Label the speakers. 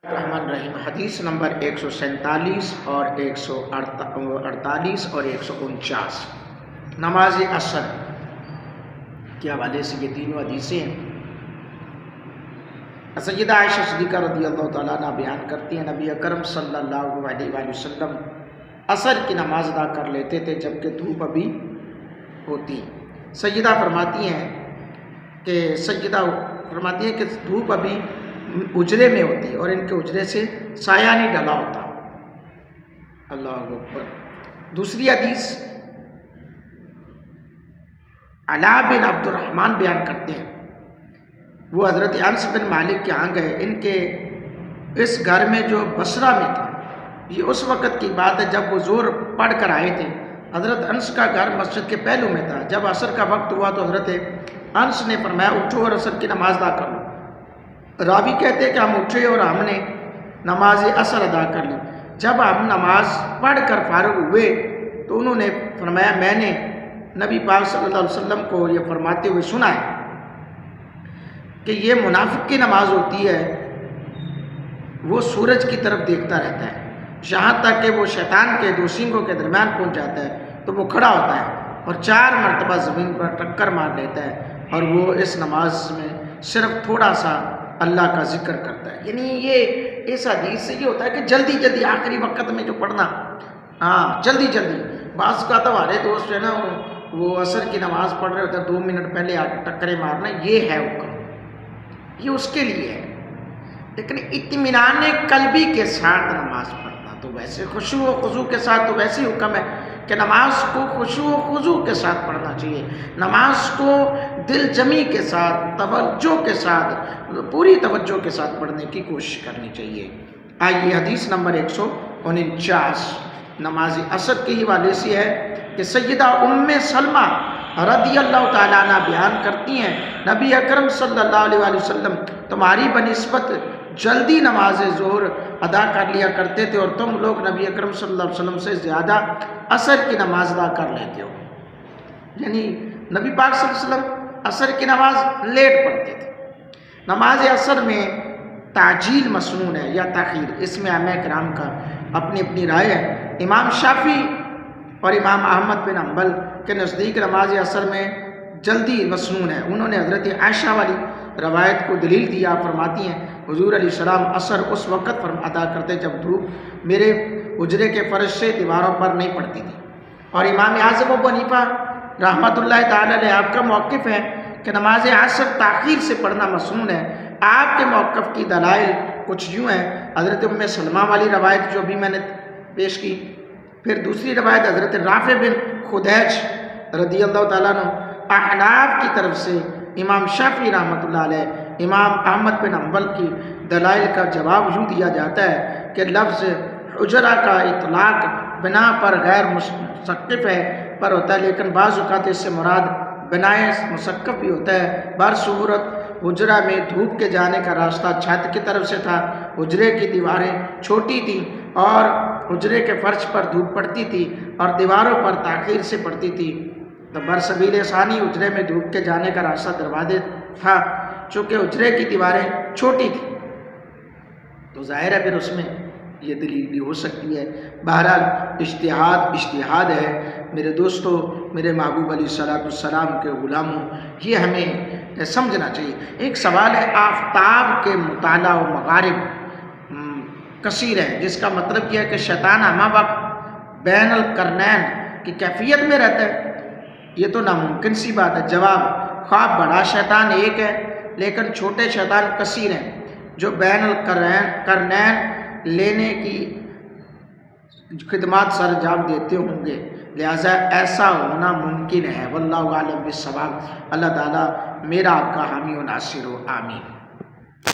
Speaker 1: الرحمن الرحیم حدیث نمبر 147 اور 148 اور 149 نماز عصر کے حوالے سے یہ تینوں حدیثیں ہیں۔ سیدہ عائشہ صدیقہ رضی اللہ تعالیٰ عنہ بیان کرتی ہیں نبی اکرم صلی اللہ علیہ وآلہ وسلم عصر کی نماز ادا کر لیتے تھے جبکہ دھوپ ابھی ہوتی۔ سیدہ فرماتی ہیں کہ دھوپ ابھی اجرے میں ہوتی اور ان کے اجرے سے سایہ نہیں ڈلا ہوتا۔ اللہ اکبر۔ دوسری حدیث علاء بن عبد الرحمن بیان کرتے ہیں، وہ حضرت انس بن مالک کے ہاں گئے، ان کے اس گھر میں جو بصرہ میں تھا، یہ اس وقت کی بات ہے جب وہ زور پڑھ کر آئے تھے۔ حضرت انس کا گھر مسجد کے پہلو میں تھا۔ جب عصر کا وقت ہوا تو حضرت انس نے فرمایا اٹھو اور عصر کی نماز ادا کر لو۔ راوی کہتے ہیں کہ ہم اٹھے اور ہم نے نماز عصر ادا کر لی۔ جب ہم نماز پڑھ کر فارغ ہوئے تو انہوں نے فرمایا میں نے نبی پاک صلی اللہ علیہ وسلم کو یہ فرماتے ہوئے سنا ہے کہ یہ منافق کی نماز ہوتی ہے، وہ سورج کی طرف دیکھتا رہتا ہے یہاں تک کہ وہ شیطان کے دو سینگوں کے درمیان پہنچ جاتا ہے تو وہ کھڑا ہوتا ہے اور 4 مرتبہ زمین پر ٹکر مار لیتا ہے اور وہ اس نماز میں صرف تھوڑا سا اللہ کا ذکر کرتا ہے۔ یعنی یہ اس حدیث سے یہ ہوتا ہے کہ جلدی جلدی آخری وقت میں جو پڑھنا، جلدی جلدی۔ بعض کا تو ہمارے دوست ہے نا، وہ عصر کی نماز پڑھ رہے ہوتے ہیں 2 منٹ پہلے آ کے ٹکرے مارنا، یہ ہے حکم، یہ اس کے لیے ہے۔ لیکن اطمینان قلبی کے ساتھ نماز پڑھنا تو ویسے خشوع و خضوع کے ساتھ تو ویسے حکم ہے کہ نماز کو خشوع و خضوع کے ساتھ پڑھنا چاہیے، نماز کو دل جمی کے ساتھ، توجہ کے ساتھ، پوری توجہ کے ساتھ پڑھنے کی کوشش کرنی چاہیے۔ آئیے حدیث نمبر 149 نماز عصر کے حوالے سے ہے کہ سیدہ ام سلمہ رضی اللہ تعالیٰ عنہ بیان کرتی ہیں نبی اکرم صلی اللہ علیہ وآلہ وسلم تمہاری بنسبت جلدی نماز ظہر ادا کر لیا کرتے تھے اور تم لوگ نبی اکرم صلی اللہ علیہ وسلم سے زیادہ عصر کی نماز ادا کر لیتے ہو۔ یعنی نبی پاک صلی اللہ علیہ وسلم عصر کی نماز لیٹ پڑھتے تھے۔ نماز عصر میں تعجیل مسنون ہے یا تاخیر، اس میں ائمہ کرام کا اپنی اپنی رائے ہے۔ امام شافعی اور امام احمد بن حنبل کے نزدیک نماز عصر میں جلدی مسنون ہے۔ انہوں نے حضرت عائشہ والی روایت کو دلیل دیا، فرماتی ہیں حضور علیہ السلام عصر اس وقت ادا کرتے جب دھوپ میرے حجرے کے فرش سے دیواروں پر نہیں پڑتی تھی۔ اور امام اعظم ابو حنیفہ رحمۃ اللہ تعالی علیہ آپ کا موقف ہے کہ نماز عصر تاخیر سے پڑھنا مسنون ہے۔ آپ کے موقف کی دلائل کچھ یوں ہیں، حضرت ام سلمہ والی روایت جو بھی میں نے پیش کی، پھر دوسری روایت حضرت رافع بن خدیج رضی اللہ تعالیٰ عنہ احناف کی طرف سے، امام شافعی رحمۃ اللہ علیہ، امام احمد بن حنبل کی دلائل کا جواب یوں دیا جاتا ہے کہ لفظ حجرہ کا اطلاق بنا پر غیر مسقف ہے پر ہوتا ہے، لیکن بعض اوقات اس سے مراد بنائے مسقف بھی ہوتا ہے۔ صورت حجرہ میں دھوپ کے جانے کا راستہ چھت کی طرف سے تھا، حجرے کی دیواریں چھوٹی تھیں اور حجرے کے فرش پر دھوپ پڑتی تھی اور دیواروں پر تاخیر سے پڑتی تھی، تو برسبیل ثانی حجرے میں دھوپ کے جانے کا راستہ دروازے تھا، چونکہ حجرے کی دیواریں چھوٹی تھیں تو ظاہر ہے پھر اس میں یہ دلیل بھی ہو سکتی ہے۔ بہرحال اجتہاد ہے میرے دوستوں، میرے محبوب علیہ الصلوۃ والسلام کے غلاموں، یہ ہمیں سمجھنا چاہیے۔ ایک سوال ہے، آفتاب کے مطالعہ و مغارب کثیر ہے، جس کا مطلب یہ ہے کہ شیطان ہمہ وقت بین القرنین کی کیفیت میں رہتا ہے، یہ تو ناممکن سی بات ہے۔ جواب، خواہ بڑا شیطان ایک ہے لیکن چھوٹے شیطان کثیر ہیں جو بین القرنین لینے کی خدمات سر انجام دیتے ہوں گے، لہٰذا ایسا ہونا ممکن ہے۔ واللہ عالم بالصواب۔ اللہ تعالیٰ میرا آپ کا حامی و ناصر ہو، آمین۔